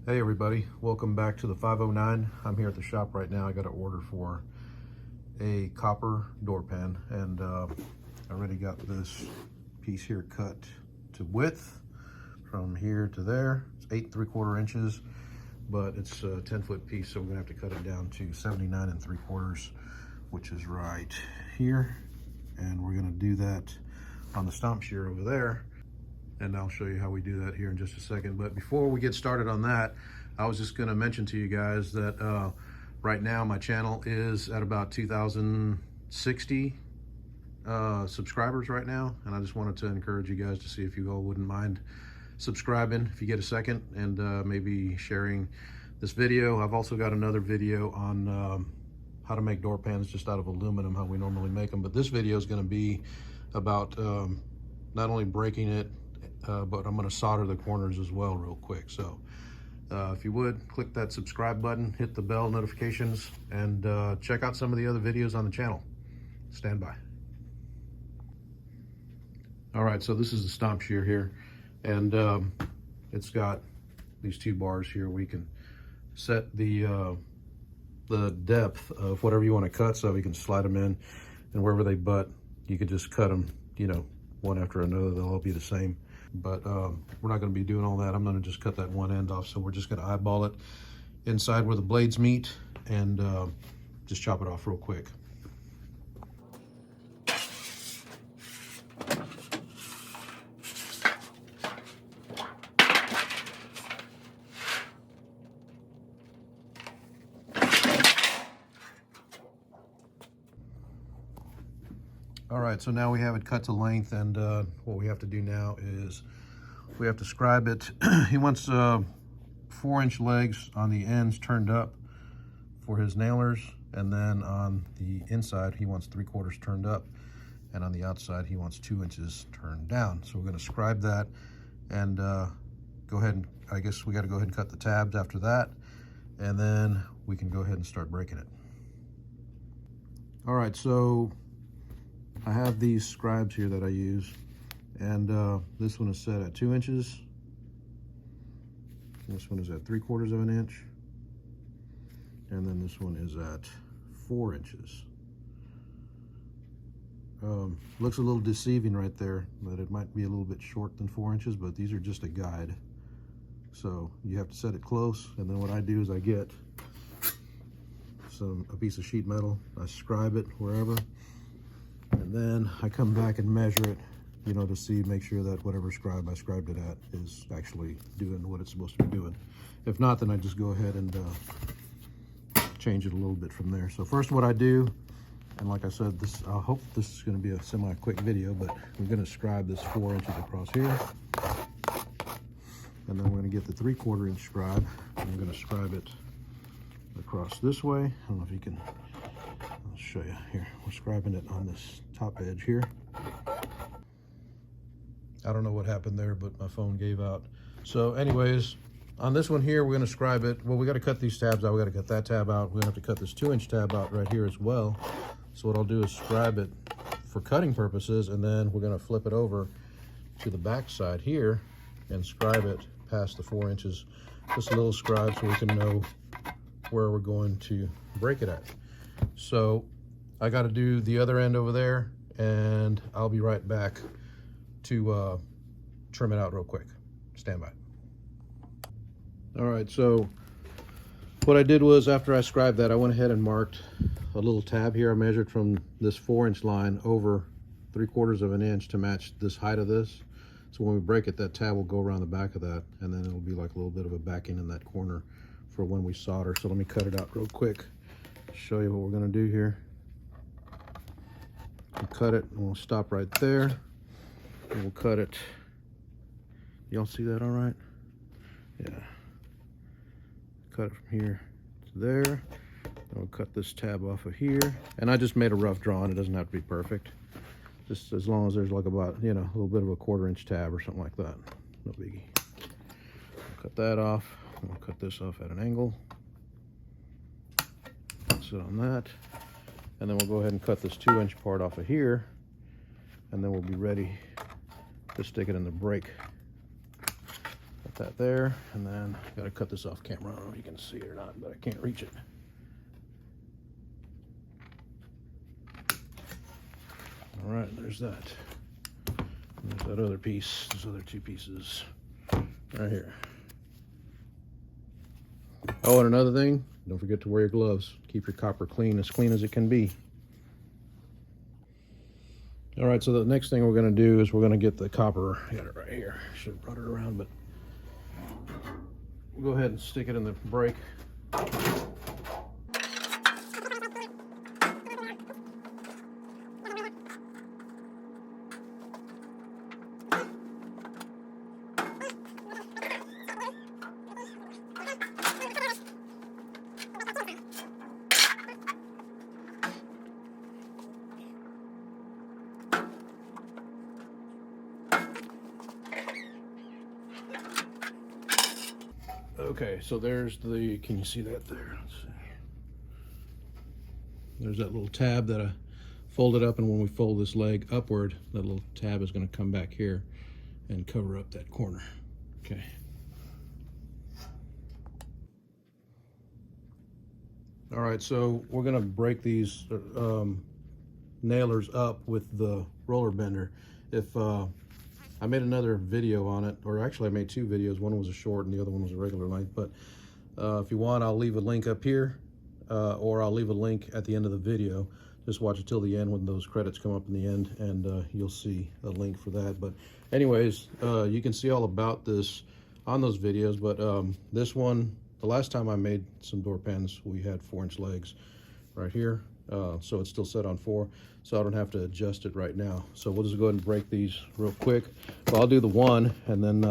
Hey everybody, welcome back to the 509. I'm here at the shop right now. I got an order for a copper door pan, and I already got this piece here cut to width from here to there. It's 8 3/4 inches, but it's a 10-foot piece, so we're gonna have to cut it down to 79 3/4, which is right here. And we're gonna do that on the stomp shear over there. And I'll show you how we do that here in just a second. But before we get started on that, I was just gonna mention to you guys that right now my channel is at about 2,060 subscribers right now. And I just wanted to encourage you guys to see if you all wouldn't mind subscribing if you get a second, and maybe sharing this video. I've also got another video on how to make door pans just out of aluminum, how we normally make them. But this video is gonna be about not only breaking it, but I'm gonna solder the corners as well real quick. So if you would, click that subscribe button, hit the bell notifications, and check out some of the other videos on the channel. Stand by. All right, so this is the stomp shear here, and it's got these 2 bars here. We can set the depth of whatever you want to cut, so you can slide them in, and wherever they butt, you can just cut them, you know, one after another. They'll all be the same. But we're not going to be doing all that. I'm going to just cut that one end off. So we're just going to eyeball it inside where the blades meet, and just chop it off real quick. All right, so now we have it cut to length, and what we have to do now is we have to scribe it. He wants 4-inch legs on the ends turned up for his nailers, and then on the inside he wants 3/4 turned up, and on the outside he wants 2 inches turned down. So we're going to scribe that, and go ahead and, I guess we got to go ahead and cut the tabs after that, and then we can go ahead and start breaking it. All right, so I have these scribes here that I use, and this one is set at 2 inches. This one is at 3/4 of an inch, and then this one is at 4 inches. Looks a little deceiving right there, but it might be a little bit short than 4 inches, but these are just a guide. So you have to set it close, and then what I do is I get a piece of sheet metal, I scribe it wherever, and then I come back and measure it, you know, to see, make sure that whatever scribe I scribed it at is actually doing what it's supposed to be doing. If not, then I just go ahead and change it a little bit from there. So first what I do, and like I said, I hope this is going to be a semi-quick video, but I'm going to scribe this 4 inches across here, and then we're going to get the 3/4 inch scribe, and I'm going to scribe it across this way. I don't know if you can, I'll show you here. We're scribing it on this top edge here. I don't know what happened there, but my phone gave out. So anyways, on this one here, we're going to scribe it. Well, we got to cut these tabs out. We got to cut that tab out. We're going to have to cut this 2-inch tab out right here as well. So what I'll do is scribe it for cutting purposes, and then we're going to flip it over to the back side here and scribe it past the 4 inches. Just a little scribe so we can know where we're going to break it at. So I got to do the other end over there, and I'll be right back to trim it out real quick. Stand by. All right, so what I did was, after I scribed that, I went ahead and marked a little tab here. I measured from this 4-inch line over 3/4 of an inch to match this height of this. So when we break it, that tab will go around the back of that, and then it'll be like a little bit of a backing in that corner for when we solder. So let me cut it out real quick, show you what we're going to do here. We'll cut it, and we'll stop right there, and we'll cut it. Y'all see that all right? Yeah. Cut it from here to there. And we'll cut this tab off of here. And I just made a rough drawing. It doesn't have to be perfect. Just as long as there's like about, you know, a little bit of a 1/4 inch tab or something like that. No biggie. We'll cut that off. We'll cut this off at an angle. Sit on that. And then we'll go ahead and cut this 2-inch part off of here, and then we'll be ready to stick it in the brake at that there, and then got to cut this off camera. I don't know if you can see it or not, but I can't reach it. All right, there's that. There's that other piece, those other two pieces right here. Oh, and another thing, don't forget to wear your gloves. Keep your copper clean as it can be. All right, so the next thing we're gonna do is we're gonna get the copper. I got it right here. Should have brought it around, but we'll go ahead and stick it in the brake. Okay, so there's the, can you see that there? Let's see. There's that little tab that I folded up, and when we fold this leg upward, that little tab is going to come back here and cover up that corner. Okay. All right, so we're going to break these nailers up with the roller bender. If I made another video on it, or actually I made two videos. One was a short and the other one was a regular length, but if you want, I'll leave a link up here, or I'll leave a link at the end of the video. Just watch it till the end when those credits come up in the end, and you'll see a link for that. But anyways, you can see all about this on those videos, but this one, the last time I made some door pans, we had 4-inch legs right here. So it's still set on 4, so I don't have to adjust it right now. So we'll just go ahead and break these real quick. Well, I'll do the one, and then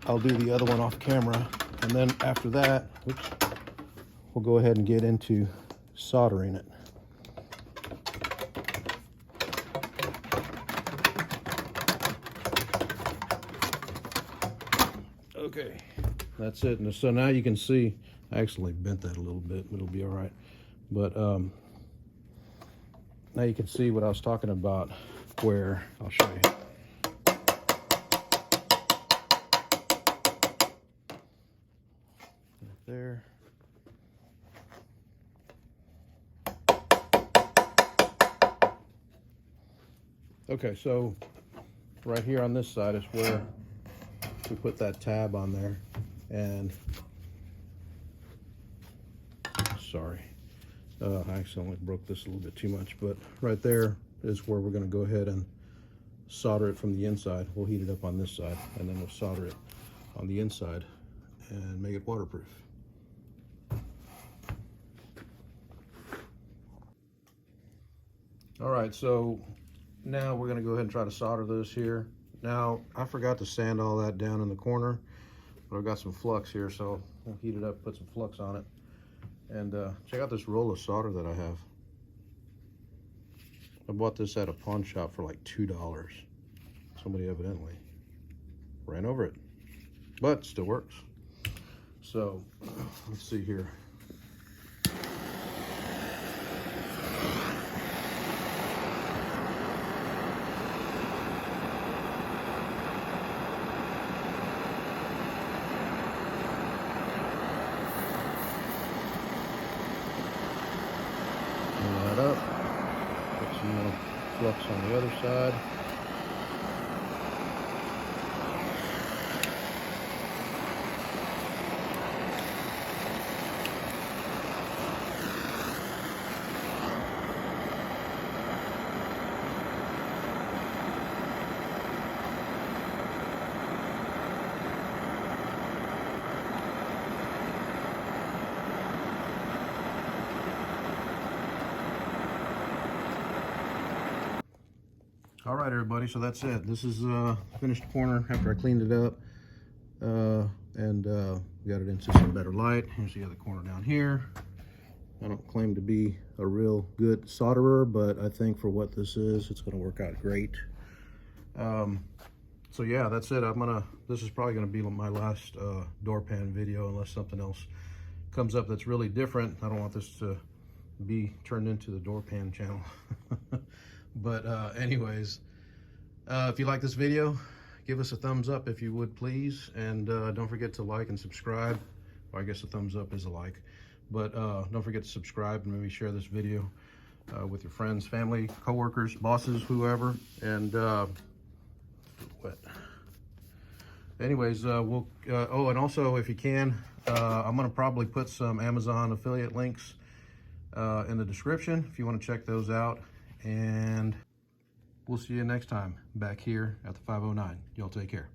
I'll do the other one off camera, and then after that, oops, we'll go ahead and get into soldering it. Okay, that's it. And so now you can see, I actually bent that a little bit, but it'll be all right. But now you can see what I was talking about, where I'll show you. Right there. Okay, so right here on this side is where we put that tab on there, and sorry. I accidentally broke this a little bit too much, but right there is where we're going to go ahead and solder it from the inside. We'll heat it up on this side, and then we'll solder it on the inside and make it waterproof. All right, so now we're going to go ahead and try to solder this here. Now, I forgot to sand all that down in the corner, but I've got some flux here, so we'll heat it up, put some flux on it. And check out this roll of solder that I have. I bought this at a pawn shop for like $2. Somebody evidently ran over it, but still works. So let's see here. That up, put some more flux on the other side. All right, everybody, so that's it. This is finished corner after I cleaned it up and got it into some better light. Here's the other corner down here. I don't claim to be a real good solderer, but I think for what this is, it's going to work out great. So yeah, that's it. This is probably going to be my last door pan video, unless something else comes up that's really different. I don't want this to be turned into the door pan channel. But anyways, if you like this video, give us a thumbs up if you would, please. And don't forget to like and subscribe. Well, I guess a thumbs up is a like. But don't forget to subscribe and maybe share this video with your friends, family, coworkers, bosses, whoever. And anyways, we'll, oh, and also if you can, I'm gonna probably put some Amazon affiliate links in the description if you want to check those out. And we'll see you next time back here at the 509. Y'all take care.